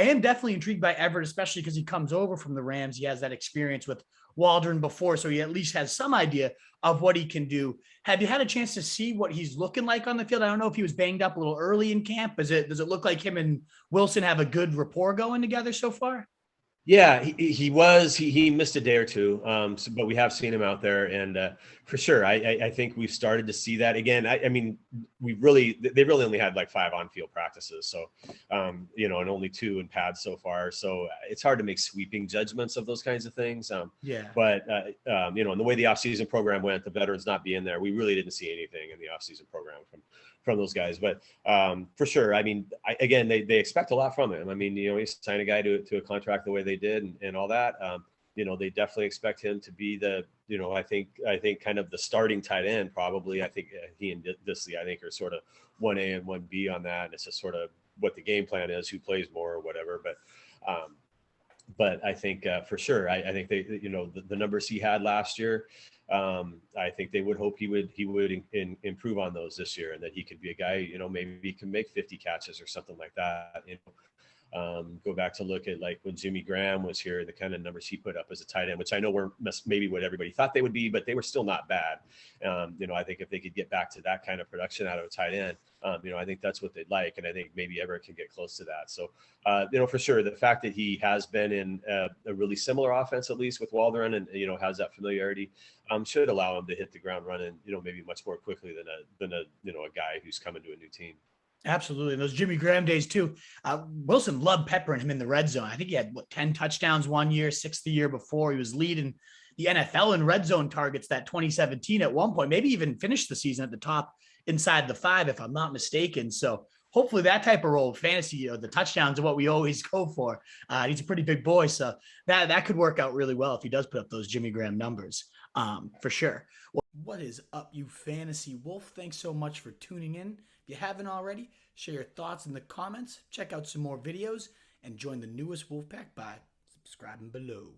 I am definitely intrigued by Everett, especially because he comes over from the Rams. He has that experience with Waldron before, so he at least has some idea of what he can do. Have you had a chance to see what he's looking like on the field? I don't know if he was banged up a little early in camp. Does it look like him and Wilson have a good rapport going together so far? Yeah, he missed a day or two, but we have seen him out there, and for sure, I think we've started to see that again. I mean, they really only had like 5 on-field practices, so and only 2 in pads so far. So it's hard to make sweeping judgments of those kinds of things. Yeah. But and the way the offseason program went, the veterans not being there, we really didn't see anything in the offseason program from those guys. But for sure, I mean, they expect a lot from him. I mean, he signed a guy to a contract the way they did and all that. They definitely expect him to be the, I think kind of the starting tight end probably. I think he and Disley, I think, are sort of 1A and 1B on that. And it's just sort of what the game plan is, who plays more or whatever. But I think for sure, I think they, the numbers he had last year, I think they would hope he would improve on those this year, and that he could be a guy, maybe he can make 50 catches or something like that. Go back to look at like when Jimmy Graham was here, the kind of numbers he put up as a tight end, which I know weren't maybe what everybody thought they would be, but they were still not bad. I think if they could get back to that kind of production out of a tight end, I think that's what they'd like. And I think maybe Everett can get close to that. So, for sure, the fact that he has been in a really similar offense, at least with Waldron, and, has that familiarity, should allow him to hit the ground running, maybe much more quickly than a guy who's coming to a new team. Absolutely. And those Jimmy Graham days too. Wilson loved peppering him in the red zone. I think he had 10 touchdowns one year, 6 the year before. He was leading the NFL in red zone targets that 2017 at one point, maybe even finished the season at the top inside the 5, if I'm not mistaken. So hopefully that type of role, fantasy, the touchdowns are what we always go for. He's a pretty big boy. So that could work out really well if he does put up those Jimmy Graham numbers, for sure. Well, what is up, you fantasy wolf? Thanks so much for tuning in. If you haven't already, share your thoughts in the comments, check out some more videos, and join the newest Wolfpack by subscribing below.